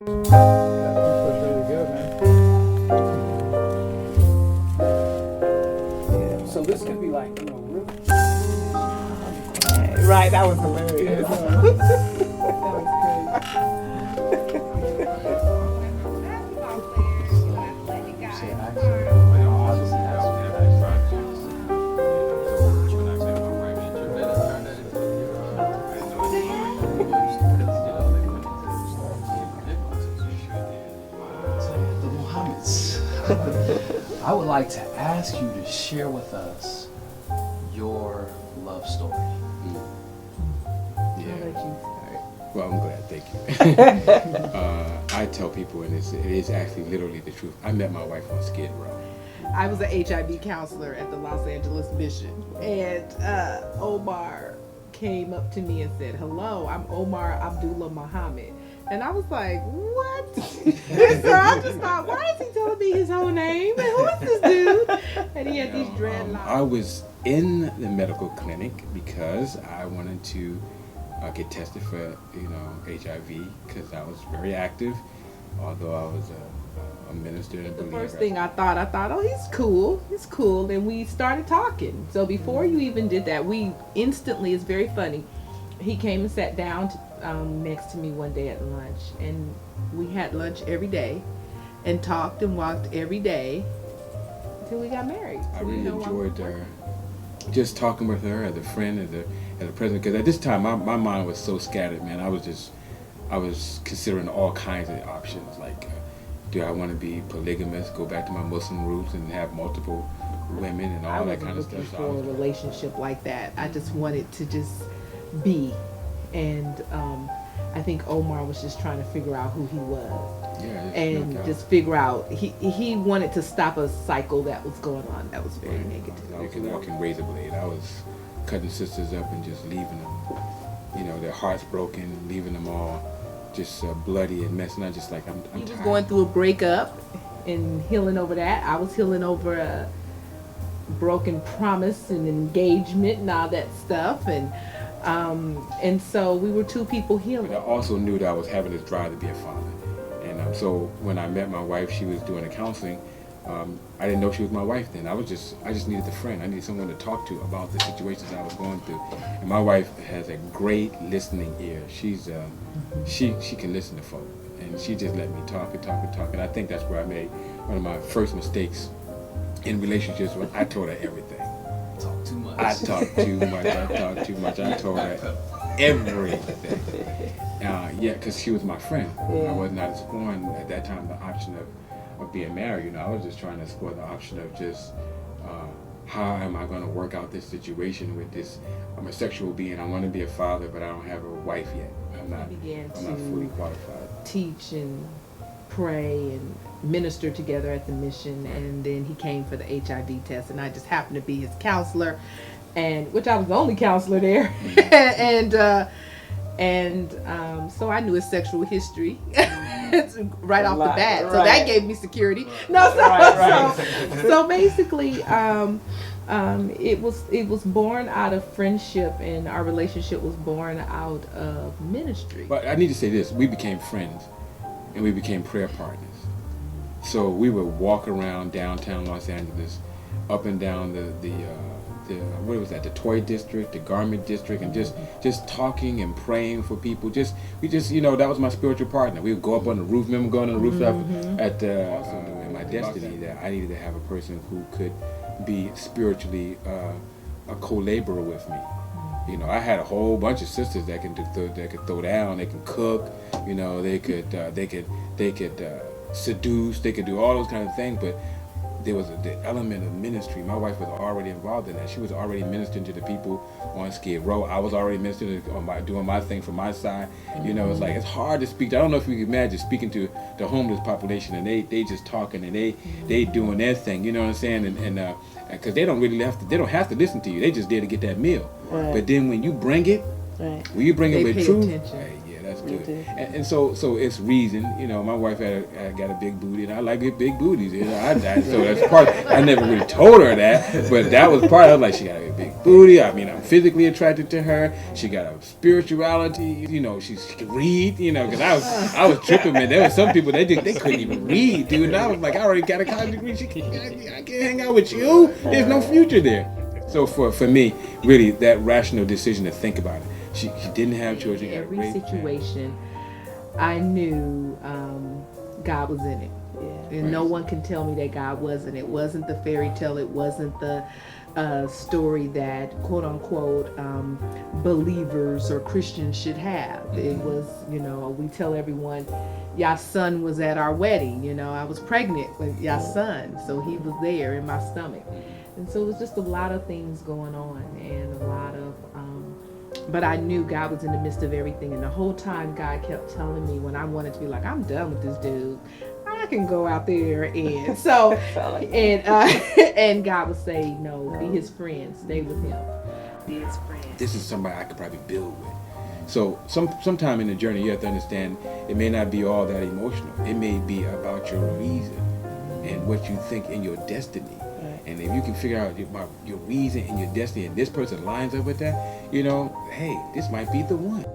Yeah, so this could be like, really. Right, that was hilarious. The Muhammads. I would like to ask you to share with us your love story. Well, I'm glad. Thank you. I tell people, and it is actually literally the truth. I met my wife on Skid Row. I was an HIV counselor at the Los Angeles Mission, and Omar came up to me and said, "Hello, I'm Omar Abdullah Muhammad." And I was like, "What?" And so I just thought, why is he telling me his whole name? And who is this dude? And he had these dreadlocks. I was in the medical clinic because I wanted to get tested for, HIV, because I was very active, although I was a minister and a The believer. first thing I thought, oh, he's cool, and we started talking. So before you even did that, we instantly, it's very funny, he came and sat down next to me one day at lunch, and we had lunch every day, and talked and walked every day until we got married. I So, really you know, enjoyed just talking with her as a friend, as a president, because at this time my mind was so scattered, man. I was considering all kinds of options, like do I want to be polygamous, go back to my Muslim roots and have multiple women and all that kind of stuff. I wasn't looking for a relationship like that. I just wanted to just be, and I think Omar was just trying to figure out who he was. Yeah, and just figure out, he wanted to stop a cycle that was going on that was very negative. I was walking razor blade. I was cutting sisters up and just leaving them, their hearts broken, leaving them all just bloody and messy. And I'm just like, I'm He was tired. going through a breakup and healing over that. I was healing over a broken promise and engagement and all that stuff, and so we were two people healing. But I also knew that I was having this drive to be a father. And so when I met my wife, she was doing the counseling. I didn't know she was my wife then. I just needed a friend. I needed someone to talk to about the situations I was going through. And my wife has a great listening ear. She's she can listen to folk, and she just let me talk. And I think that's where I made one of my first mistakes in relationships. When I told her everything. Talk too much. I talked too much. I told her everything. Because she was my friend. I was not exploring at that time the option of being married. I was just trying to explore the option of just how am I going to work out this situation with this. I'm a sexual being. I want to be a father, but I don't have a wife yet. I'm not fully qualified. Teach and pray and minister together at the mission, and then he came for the HIV test, and I just happened to be his counselor, and which I was the only counselor there, and so I knew his sexual history right off the bat, so that gave me security. So basically, it was born out of friendship, and our relationship was born out of ministry. But I need to say this: we became friends, and we became prayer partners. So we would walk around downtown Los Angeles, up and down the what was that? The toy district, the garment district, and just talking and praying for people. That was my spiritual partner. We would go up on the roof. Remember going on the rooftop in my destiny that I needed to have a person who could be spiritually a co-laborer with me. I had a whole bunch of sisters that could throw down, they can cook, they could seduce, they could do all those kind of things, but there was the element of ministry. My wife was already involved in that. She was already ministering to the people on Skid Row. I was already ministering doing my thing from my side. It's like, it's hard to speak. I don't know if you can imagine speaking to the homeless population and they just talking and they doing their thing. You know what I'm saying? And because they don't have to listen to you. They just there to get that meal. Right. But then when you bring it, with truth, hey, yeah, that's good. You do. And so it's reason. You know, my wife got a big booty, and I like big booties. You know, so that's part. I never really told her that, but that was part. I was like, she got a big booty. I mean, I'm physically attracted to her. She got a spirituality. You know, she can read. You know, because I was tripping, man. There were some people they couldn't even read, dude. And I was like, I already got a college degree. I can't hang out with you. There's no future there. So for me, really, that rational decision to think about it. She didn't have children. In every situation, I knew God was in it. Yeah. And no one can tell me that God wasn't. It wasn't the fairy tale. It wasn't the story that, quote unquote, believers or Christians should have. It was, you know, we tell everyone, your son was at our wedding. You know, I was pregnant with your son. So he was there in my stomach. And so it was just a lot of things going on, and a lot of, but I knew God was in the midst of everything. And the whole time God kept telling me, when I wanted to be like, I'm done with this dude, I can go out there and so, and God would say, no, be his friend, stay with him, be his friend. This is somebody I could probably build with. So sometime in the journey, you have to understand it may not be all that emotional. It may be about your reason and what you think in your destiny. And if you can figure out your reason and your destiny, and this person lines up with that, you know, hey, this might be the one.